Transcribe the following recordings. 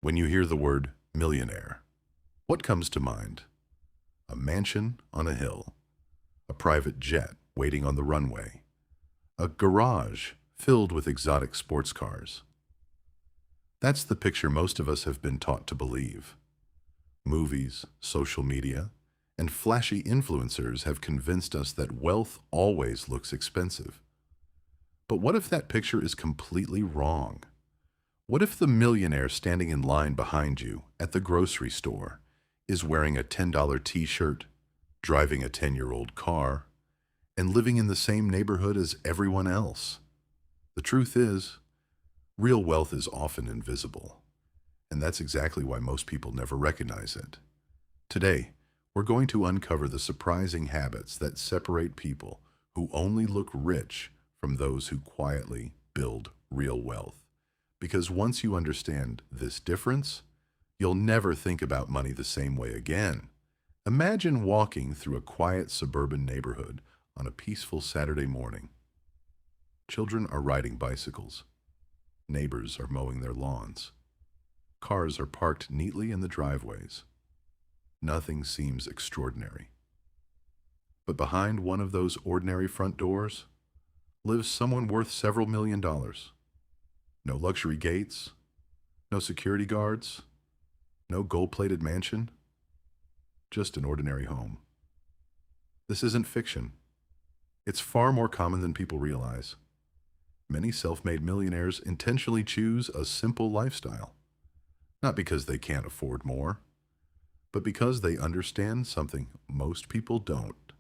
When you hear the word millionaire, what comes to mind? A mansion on a hill, a private jet waiting on the runway, a garage filled with exotic sports cars. That's the picture most of us have been taught to believe. Movies, social media, and flashy influencers have convinced us that wealth always looks expensive. But what if that picture is completely wrong? What if the millionaire standing in line behind you at the grocery store is wearing a $10 t-shirt, driving a 10-year-old car, and living in the same neighborhood as everyone else? The truth is, real wealth is often invisible, and that's exactly why most people never recognize it. Today, we're going to uncover the surprising habits that separate people who only look rich from those who quietly build real wealth. Because once you understand this difference, you'll never think about money the same way again. Imagine walking through a quiet suburban neighborhood on a peaceful Saturday morning. Children are riding bicycles. Neighbors are mowing their lawns. Cars are parked neatly in the driveways. Nothing seems extraordinary. But behind one of those ordinary front doors lives someone worth several $1,000,000. No luxury gates, no security guards, no gold-plated mansion, just an ordinary home. This isn't fiction. It's far more common than people realize. Many self-made millionaires intentionally choose a simple lifestyle, not because they can't afford more, but because they understand something most people don't.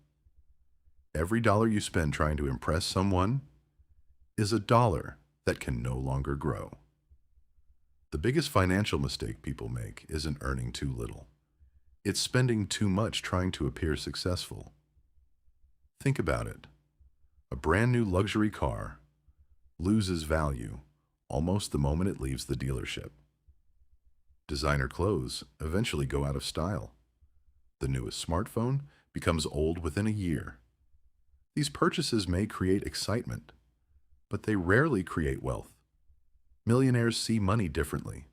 Every dollar you spend trying to impress someone is a dollar that can no longer grow. The biggest financial mistake people make isn't earning too little. It's spending too much trying to appear successful. Think about it. A brand new luxury car loses value almost the moment it leaves the dealership. Designer clothes eventually go out of style. The newest smartphone becomes old within a year. These purchases may create excitement, but they rarely create wealth. Millionaires see money differently.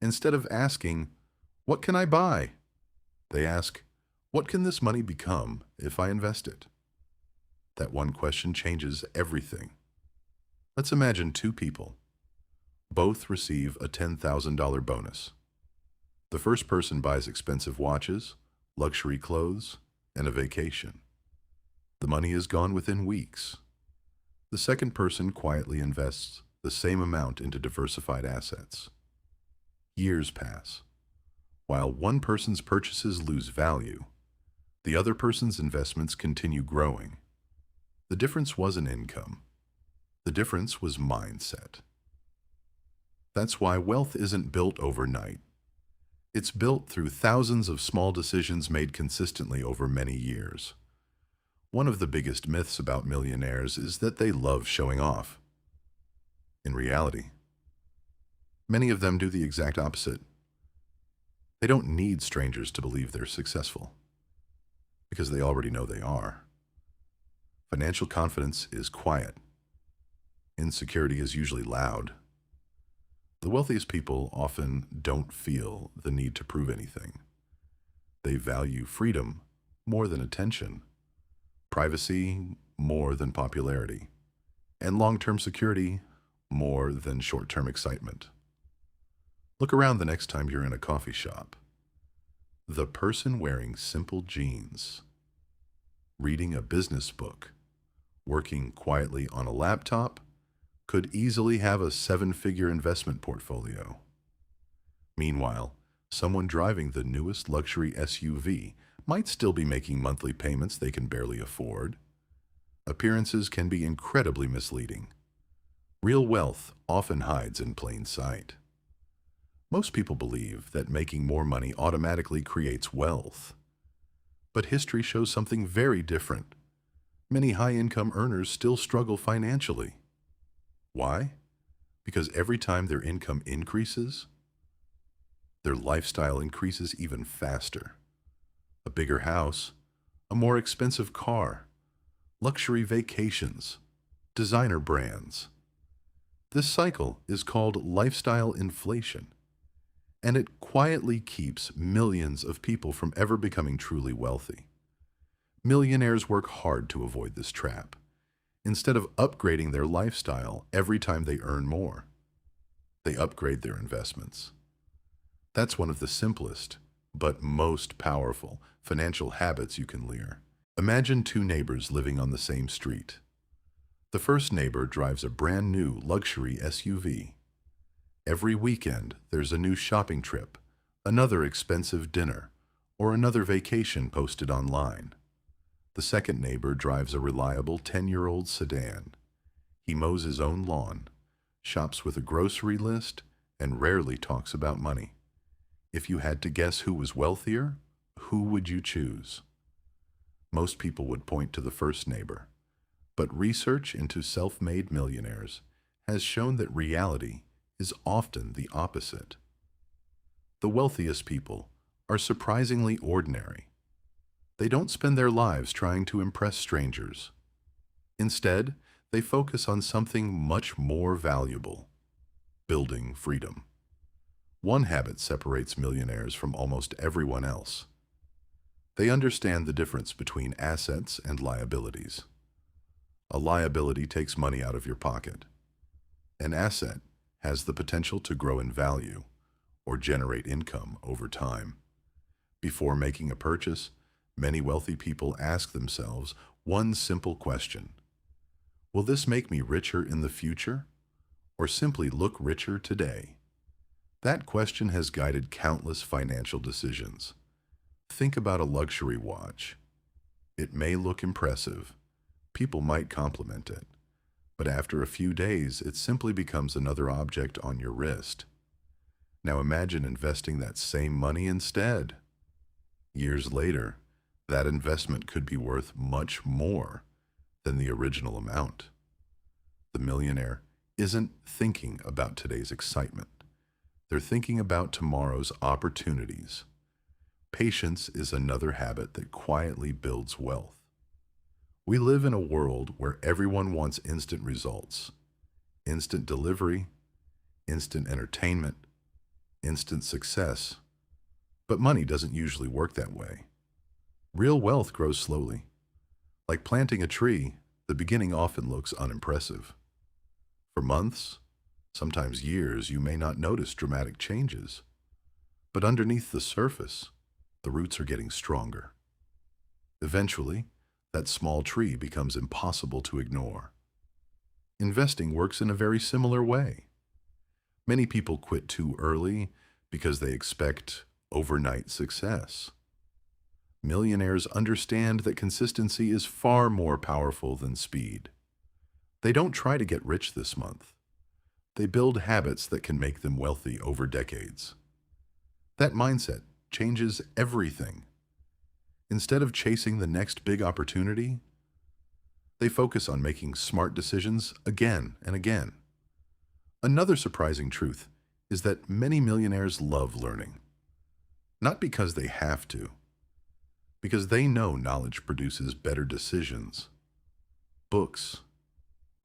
Instead of asking, "What can I buy?" they ask, "What can this money become if I invest it?" That one question changes everything. Let's imagine two people. Both receive a $10,000 bonus. The first person buys expensive watches, luxury clothes, and a vacation. The money is gone within weeks. The second person quietly invests the same amount into diversified assets. Years pass. While one person's purchases lose value, the other person's investments continue growing. The difference wasn't income. The difference was mindset. That's why wealth isn't built overnight. It's built through thousands of small decisions made consistently over many years. One of the biggest myths about millionaires is that they love showing off. In reality, many of them do the exact opposite. They don't need strangers to believe they're successful, because they already know they are. Financial confidence is quiet. Insecurity is usually loud. The wealthiest people often don't feel the need to prove anything. They value freedom more than attention, privacy more than popularity, and long-term security more than short-term excitement. Look around the next time you're in a coffee shop. The person wearing simple jeans, reading a business book, working quietly on a laptop, could easily have a seven-figure investment portfolio. Meanwhile, someone driving the newest luxury SUV might still be making monthly payments they can barely afford. Appearances can be incredibly misleading. Real wealth often hides in plain sight. Most people believe that making more money automatically creates wealth. But history shows something very different. Many high-income earners still struggle financially. Why? Because every time their income increases, their lifestyle increases even faster. A bigger house, a more expensive car, luxury vacations, designer brands. This cycle is called lifestyle inflation. and it quietly keeps millions of people from ever becoming truly wealthy. Millionaires work hard to avoid this trap. Instead of upgrading their lifestyle every time they earn more, they upgrade their investments. That's one of the simplest, but most powerful financial habits you can learn. Imagine two neighbors living on the same street. The first neighbor drives a brand new luxury SUV. Every weekend, there's a new shopping trip, another expensive dinner, or another vacation posted online. The second neighbor drives a reliable 10-year-old sedan. He mows his own lawn, shops with a grocery list, and rarely talks about money. If you had to guess who was wealthier, who would you choose? Most people would point to the first neighbor, but research into self-made millionaires has shown that reality is often the opposite. The wealthiest people are surprisingly ordinary. They don't spend their lives trying to impress strangers. Instead, they focus on something much more valuable: building freedom. One habit separates millionaires from almost everyone else. They understand the difference between assets and liabilities. A liability takes money out of your pocket. An asset has the potential to grow in value or generate income over time. Before making a purchase, many wealthy people ask themselves one simple question: will this make me richer in the future, or simply look richer today? That question has guided countless financial decisions. Think about a luxury watch. It may look impressive. People might compliment it. But after a few days, it simply becomes another object on your wrist. Now imagine investing that same money instead. Years later, that investment could be worth much more than the original amount. The millionaire isn't thinking about today's excitement. They're thinking about tomorrow's opportunities. Patience is another habit that quietly builds wealth. We live in a world where everyone wants instant results, instant delivery, instant entertainment, instant success. But money doesn't usually work that way. Real wealth grows slowly. Like planting a tree, the beginning often looks unimpressive. For months, sometimes years, you may not notice dramatic changes. But underneath the surface, the roots are getting stronger. Eventually, that small tree becomes impossible to ignore. Investing works in a very similar way. Many people quit too early because they expect overnight success. Millionaires understand that consistency is far more powerful than speed. They don't try to get rich this month. They build habits that can make them wealthy over decades. That mindset changes everything. Instead of chasing the next big opportunity, they focus on making smart decisions again and again. Another surprising truth is that many millionaires love learning. Not because they have to, because they know knowledge produces better decisions. Books,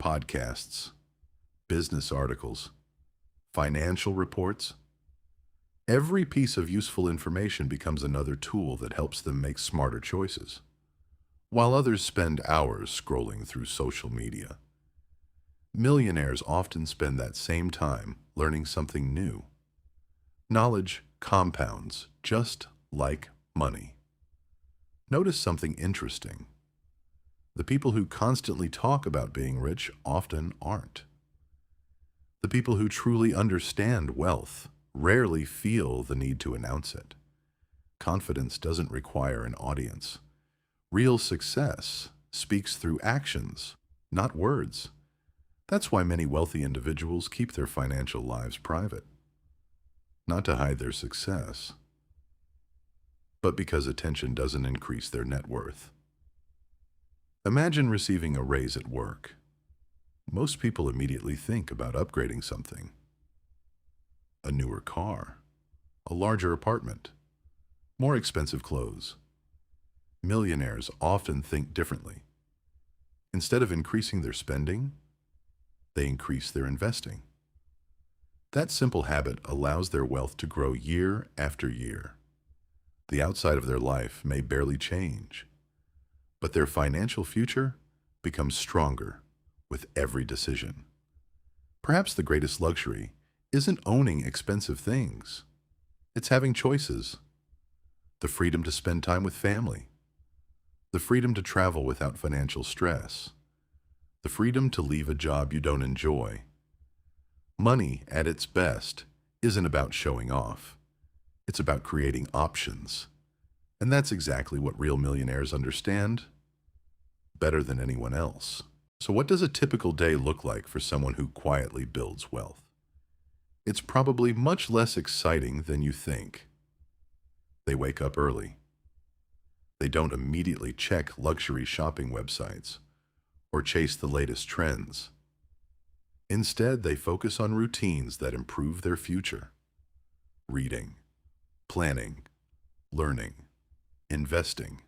podcasts, business articles, financial reports. Every piece of useful information becomes another tool that helps them make smarter choices, while others spend hours scrolling through social media. Millionaires often spend that same time learning something new. Knowledge compounds, just like money. Notice something interesting. The people who constantly talk about being rich often aren't. The people who truly understand wealth rarely feel the need to announce it. Confidence doesn't require an audience. Real success speaks through actions, not words. That's why many wealthy individuals keep their financial lives private. Not to hide their success, but because attention doesn't increase their net worth. Imagine receiving a raise at work. Most people immediately think about upgrading something. A newer car, a larger apartment, more expensive clothes. Millionaires often think differently. Instead of increasing their spending, they increase their investing. That simple habit allows their wealth to grow year after year. The outside of their life may barely change, but their financial future becomes stronger with every decision. Perhaps the greatest luxury isn't owning expensive things. It's having choices, the freedom to spend time with family, the freedom to travel without financial stress, the freedom to leave a job you don't enjoy. Money, at its best, isn't about showing off. It's about creating options. And that's exactly what real millionaires understand better than anyone else. So what does a typical day look like for someone who quietly builds wealth? It's probably much less exciting than you think. They wake up early. They don't immediately check luxury shopping websites or chase the latest trends. Instead, they focus on routines that improve their future. Reading, planning, learning, investing.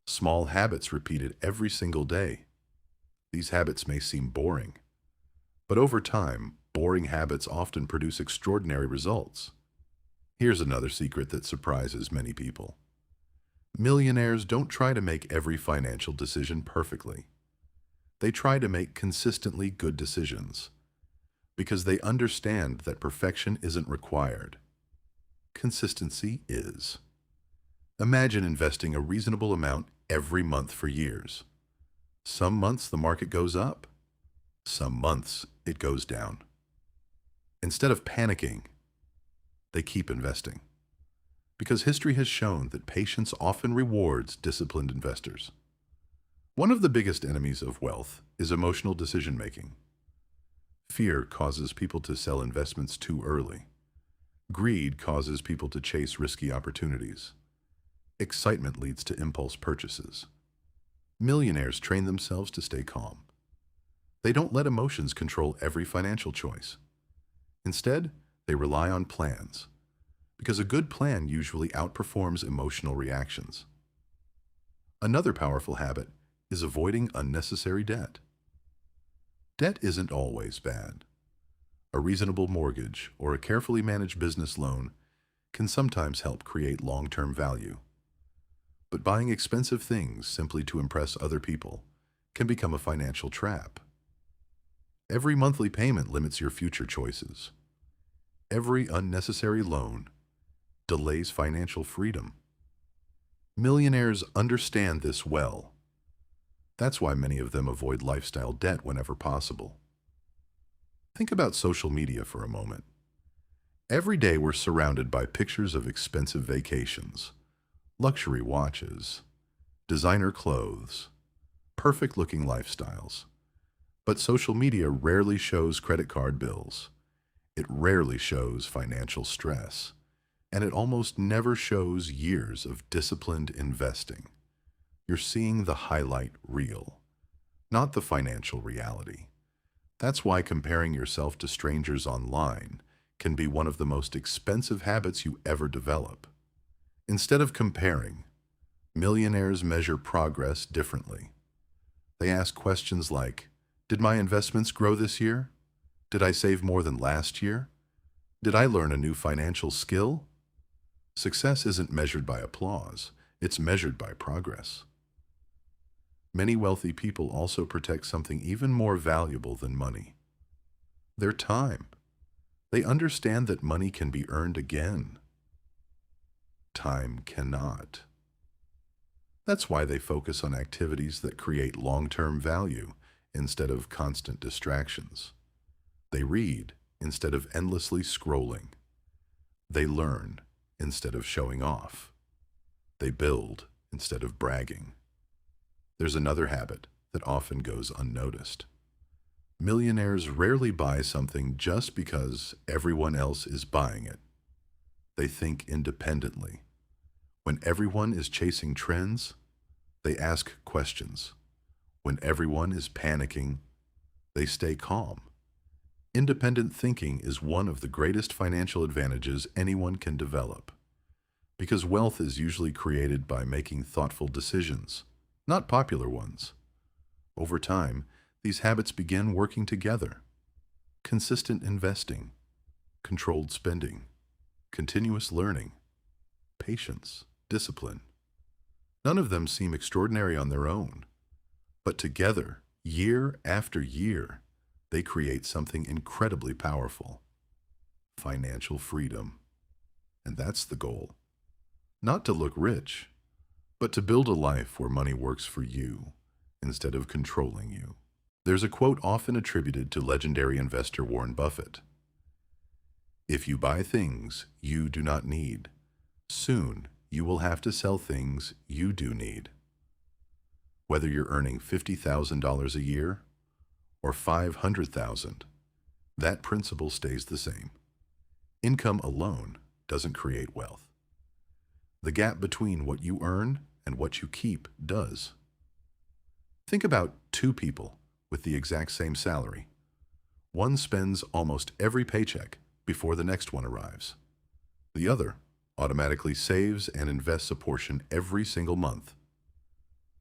Small habits repeated every single day. These habits may seem boring, but over time, boring habits often produce extraordinary results. Here's another secret that surprises many people. Millionaires don't try to make every financial decision perfectly. They try to make consistently good decisions because they understand that perfection isn't required. Consistency is. Imagine investing a reasonable amount every month for years. Some months the market goes up. Some months it goes down. Instead of panicking, they keep investing. Because history has shown that patience often rewards disciplined investors. One of the biggest enemies of wealth is emotional decision-making. Fear causes people to sell investments too early. Greed causes people to chase risky opportunities. Excitement leads to impulse purchases. Millionaires train themselves to stay calm. They don't let emotions control every financial choice. Instead, they rely on plans, because a good plan usually outperforms emotional reactions. Another powerful habit is avoiding unnecessary debt. Debt isn't always bad. A reasonable mortgage or a carefully managed business loan can sometimes help create long-term value. But buying expensive things simply to impress other people can become a financial trap. Every monthly payment limits your future choices. Every unnecessary loan delays financial freedom. Millionaires understand this well. That's why many of them avoid lifestyle debt whenever possible. Think about social media for a moment. Every day we're surrounded by pictures of expensive vacations, luxury watches, designer clothes, perfect-looking lifestyles. But social media rarely shows credit card bills. It rarely shows financial stress. And it almost never shows years of disciplined investing. You're seeing the highlight reel, not the financial reality. That's why comparing yourself to strangers online can be one of the most expensive habits you ever develop. Instead of comparing, millionaires measure progress differently. They ask questions like, did my investments grow this year? Did I save more than last year? Did I learn a new financial skill? Success isn't measured by applause, it's measured by progress. Many wealthy people also protect something even more valuable than money: their time. They understand that money can be earned again. Time cannot. That's why they focus on activities that create long-term value instead of constant distractions. They read instead of endlessly scrolling. They learn instead of showing off. They build instead of bragging. There's another habit that often goes unnoticed. Millionaires rarely buy something just because everyone else is buying it. They think independently. When everyone is chasing trends, they ask questions. When everyone is panicking, they stay calm. Independent thinking is one of the greatest financial advantages anyone can develop, because wealth is usually created by making thoughtful decisions, not popular ones. Over time, these habits begin working together. Consistent investing, controlled spending, continuous learning, patience, discipline. None of them seem extraordinary on their own, but together, year after year, they create something incredibly powerful: financial freedom. And that's the goal. Not to look rich, but to build a life where money works for you instead of controlling you. There's a quote often attributed to legendary investor Warren Buffett: "If you buy things you do not need, soon you will have to sell things you do need." Whether you're earning $50,000 a year or $500,000, that principle stays the same. Income alone doesn't create wealth. The gap between what you earn and what you keep does. Think about two people with the exact same salary. One spends almost every paycheck before the next one arrives. The other automatically saves and invests a portion every single month.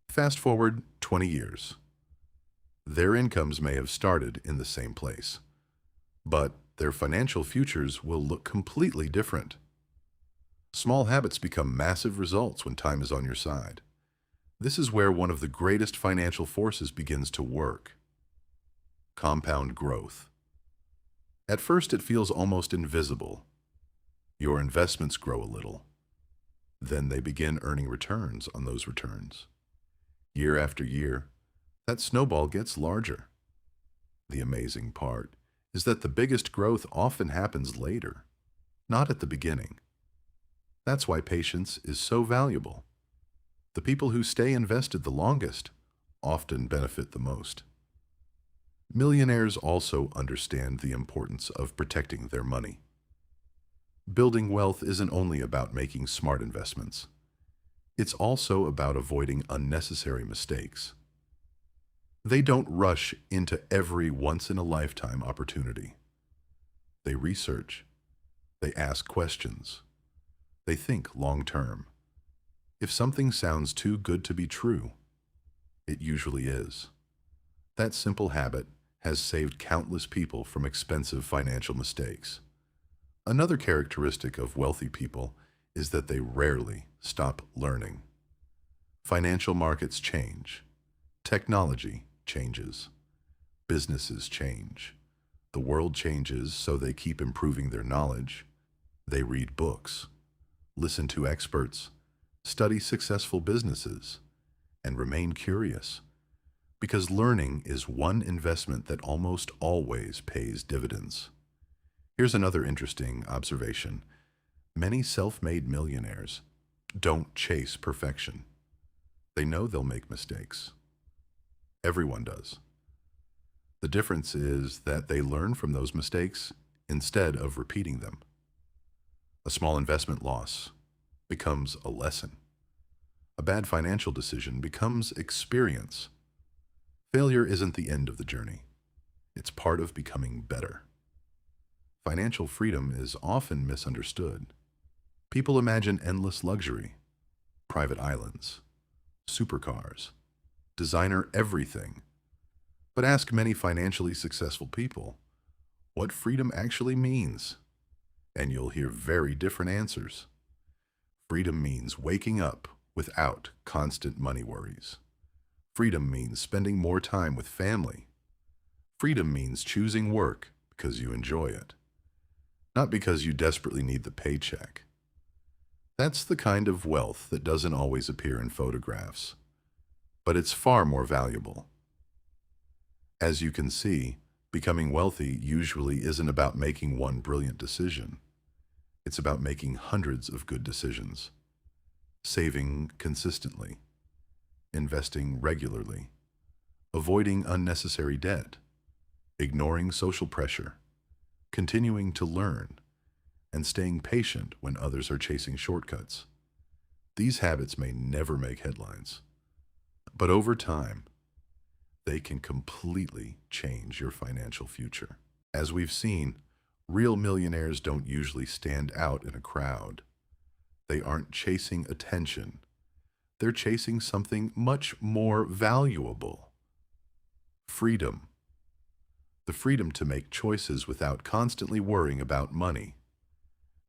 Fast forward 20 years. Their incomes may have started in the same place, but their financial futures will look completely different. Small habits become massive results when time is on your side. This is where one of the greatest financial forces begins to work: compound growth. At first, it feels almost invisible. Your investments grow a little. Then they begin earning returns on those returns. Year after year, that snowball gets larger. The amazing part is that the biggest growth often happens later, not at the beginning. That's why patience is so valuable. The people who stay invested the longest often benefit the most. Millionaires also understand the importance of protecting their money. Building wealth isn't only about making smart investments. It's also about avoiding unnecessary mistakes. They don't rush into every once-in-a-lifetime opportunity. They research. They ask questions. They think long-term. If something sounds too good to be true, it usually is. That simple habit has saved countless people from expensive financial mistakes. Another characteristic of wealthy people is that they rarely stop learning. Financial markets change. Technology changes. Businesses change. The world changes, so they keep improving their knowledge. They read books, listen to experts, study successful businesses, and remain curious. Because learning is one investment that almost always pays dividends. Here's another interesting observation. Many self-made millionaires don't chase perfection. They know they'll make mistakes. Everyone does. The difference is that they learn from those mistakes instead of repeating them. A small investment loss becomes a lesson. A bad financial decision becomes experience. Failure isn't the end of the journey. It's part of becoming better. Financial freedom is often misunderstood. People imagine endless luxury, private islands, supercars, designer everything. But ask many financially successful people what freedom actually means, and you'll hear very different answers. Freedom means waking up without constant money worries. Freedom means spending more time with family. Freedom means choosing work because you enjoy it, not because you desperately need the paycheck. That's the kind of wealth that doesn't always appear in photographs, but it's far more valuable. As you can see, becoming wealthy usually isn't about making one brilliant decision. It's about making hundreds of good decisions, saving consistently, investing regularly, avoiding unnecessary debt, ignoring social pressure, continuing to learn, and staying patient when others are chasing shortcuts. These habits may never make headlines, but over time, they can completely change your financial future. As we've seen, real millionaires don't usually stand out in a crowd. They aren't chasing attention. They're chasing something much more valuable: freedom. the freedom to make choices without constantly worrying about money.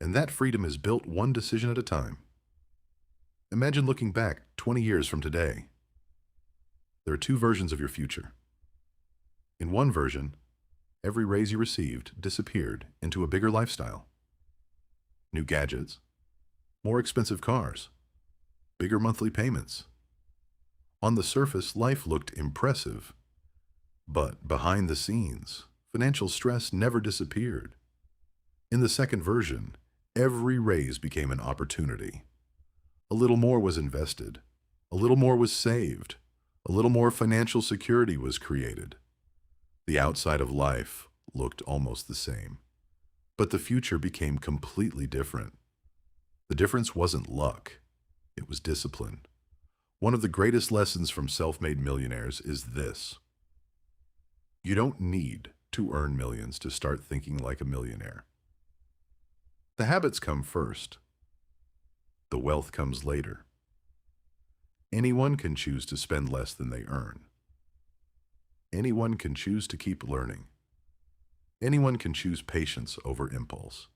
And that freedom is built one decision at a time. Imagine looking back 20 years from today. There are two versions of your future. In one version, every raise you received disappeared into a bigger lifestyle. New gadgets, more expensive cars, bigger monthly payments. On the surface, life looked impressive, but behind the scenes, financial stress never disappeared. In the second version, every raise became an opportunity. A little more was invested, a little more was saved, a little more financial security was created. The outside of life looked almost the same, but the future became completely different. The difference wasn't luck, it was discipline. One of the greatest lessons from self-made millionaires is this: you don't need to earn millions to start thinking like a millionaire. The habits come first. The wealth comes later. Anyone can choose to spend less than they earn. Anyone can choose to keep learning. Anyone can choose patience over impulse.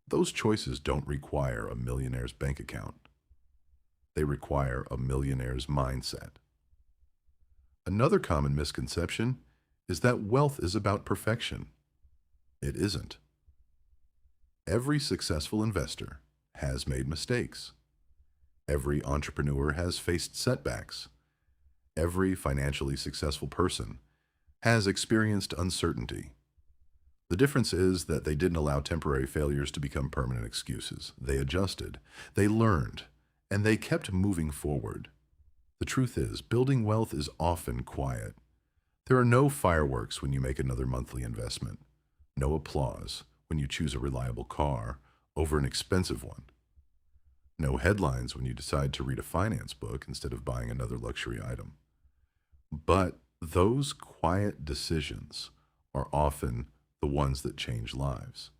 Those choices don't require a millionaire's bank account. They require a millionaire's mindset. Another common misconception is that wealth is about perfection. It isn't. Every successful investor has made mistakes. Every entrepreneur has faced setbacks. Every financially successful person has experienced uncertainty. The difference is that they didn't allow temporary failures to become permanent excuses. They adjusted, they learned, and they kept moving forward. The truth is, building wealth is often quiet. There are no fireworks when you make another monthly investment, no applause when you choose a reliable car over an expensive one, no headlines when you decide to read a finance book instead of buying another luxury item. But those quiet decisions are often the ones that change lives.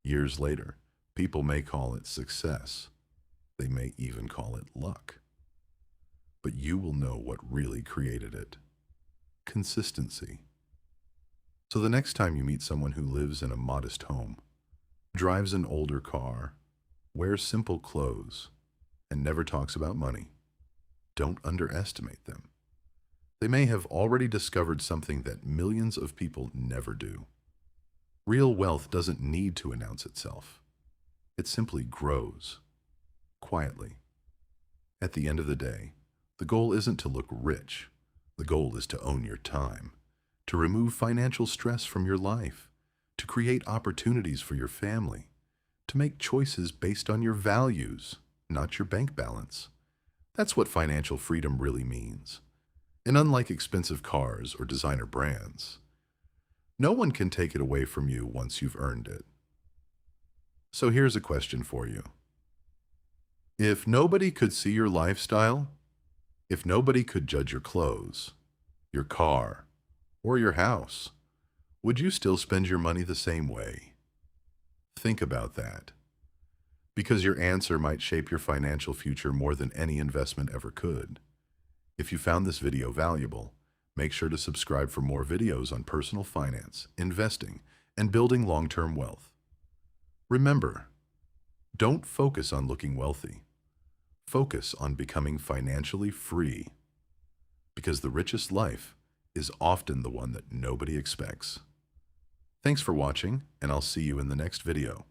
Years later, people may call it success. They may even call it luck. But you will know what really created it: consistency. So the next time you meet someone who lives in a modest home, drives an older car, wears simple clothes, and never talks about money, don't underestimate them. They may have already discovered something that millions of people never do. Real wealth doesn't need to announce itself. It simply grows, quietly. At the end of the day, the goal isn't to look rich. The goal is to own your time, to remove financial stress from your life, to create opportunities for your family, to make choices based on your values, not your bank balance. That's what financial freedom really means. And unlike expensive cars or designer brands, no one can take it away from you once you've earned it. So here's a question for you. If nobody could see your lifestyle, if nobody could judge your clothes, your car, or your house, would you still spend your money the same way? Think about that, because your answer might shape your financial future more than any investment ever could. If you found this video valuable, make sure to subscribe for more videos on personal finance, investing, and building long-term wealth. Remember, don't focus on looking wealthy. Focus on becoming financially free, because the richest life is often the one that nobody expects. Thanks for watching, and I'll see you in the next video.